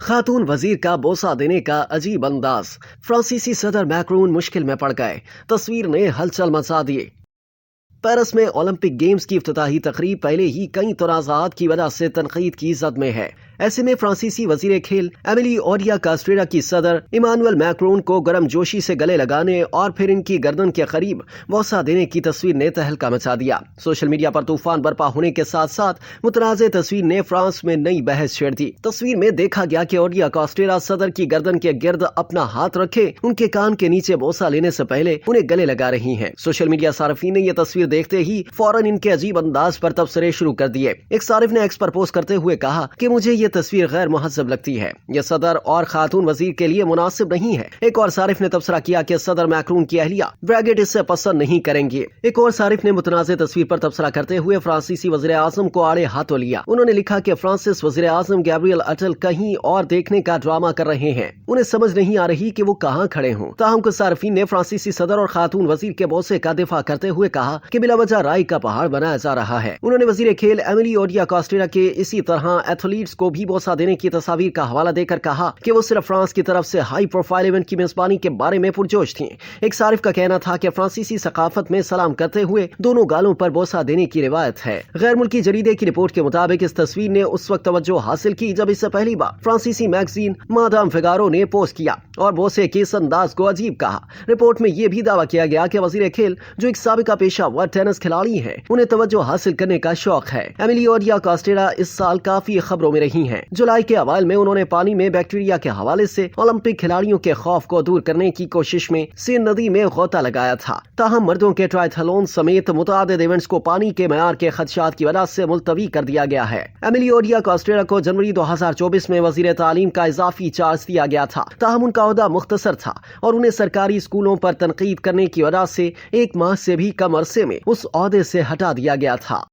खातून वजीर का बोसा देने का अजीब अंदाज। फ्रांसीसी सदर मैक्रोन मुश्किल में पड़ गए। तस्वीर ने हलचल मचा दिए। पेरिस में ओलंपिक गेम्स की इफ्तिताही तकरीब पहले ही कई तनाज़ात की वजह से तनकीद की जद में है। ऐसे में फ्रांसीसी वजीर खेल एमिली ओडिया कास्ट्रेरा की सदर इमानुएल मैक्रोन को गर्मजोशी से गले लगाने और फिर इनकी गर्दन के करीब बोसा देने की तस्वीर ने तहलका मचा दिया। सोशल मीडिया पर तूफान बरपा होने के साथ साथ मुतनाज़े तस्वीर ने फ्रांस में नई बहस छेड़ दी। तस्वीर में देखा गया कि ओडिया कास्ट्रेरा सदर की गर्दन के गिर्द अपना हाथ रखे उनके कान के नीचे बोसा लेने से पहले उन्हें गले लगा रही हैं। सोशल मीडिया सार्फिन ने यह तस्वीर देखते ही फौरन इनके अजीब अंदाज पर तबसरे शुरू कर दिए। एक सारिफ ने एक्स पर पोस्ट करते हुए कहा कि मुझे ये तस्वीर गैर मुहज्जब लगती है, यह सदर और खातून वजीर के लिए मुनासिब नहीं है। एक और सारिफ ने तबसरा किया कि सदर मैक्रोन की अहलिया ब्रेगेट इससे पसंद नहीं करेंगे। एक और सारिफ ने मुतनाज़े तस्वीर पर तबसरा करते हुए फ्रांसीसी वज़ीर आज़म को आड़े हाथों लिया। उन्होंने लिखा कि फ्रांसिस वज़ीर आज़म गैब्रियल अटल कहीं और देखने का ड्रामा कर रहे हैं, उन्हें समझ नहीं आ रही कि वो कहाँ खड़े हों। ताहम कुछ सारिफीन ने फ्रांसीसी सदर और खातून वजीर के बोसे का दिफा करते हुए कहा कि बिला वजह राय का पहाड़ बनाया जा रहा है। उन्होंने वजीर खेल एमिली ओडिया कास्ट्रेरा के इसी तरह एथलीट्स को भी बोसा देने की तस्वीर का हवाला देकर कहा कि वो सिर्फ फ्रांस की तरफ से हाई प्रोफाइल इवेंट की मेजबानी के बारे में पुरजोश थी। एक सारिफ का कहना था कि फ्रांसीसी सकाफत में सलाम करते हुए दोनों गालों पर बोसा देने की रिवायत है। गैर मुल्की जरीदे की रिपोर्ट के मुताबिक इस तस्वीर ने उस वक्त तवज्जो हासिल की जब इससे पहली बार फ्रांसीसी मैगजीन मादाम फिगारो ने पोस्ट किया और बोसे के इस अंदाज को अजीब कहा। रिपोर्ट में यह भी दावा किया गया कि वजीर खेल जो एक साबिका पेशावर टेनिस खिलाड़ी हैं, उन्हें तवज्जो हासिल करने का शौक है। एमिली ओडिया कास्ट्रेरा इस साल काफी खबरों में रही हैं। जुलाई के अवाइल में उन्होंने पानी में बैक्टीरिया के हवाले से ओलंपिक खिलाड़ियों के खौफ को दूर करने की कोशिश में सेन नदी में गोता लगाया था। ताहम मर्दों के ट्रायथलॉन समेत मुतअद्दिद इवेंट्स को पानी के मयार के खदशात की वजह से मुलतवी कर दिया गया है। एमिली ओडिया कास्ट्रेरा को जनवरी 2024 में वजीर तालीम का इजाफी चार्ज दिया गया था। ताहम उनका ओहदा मुख्तसर था और उन्हें सरकारी स्कूलों पर तनकीद करने की वजह से 1 माह से भी कम अरसे में उस ओहदे से हटा दिया गया था।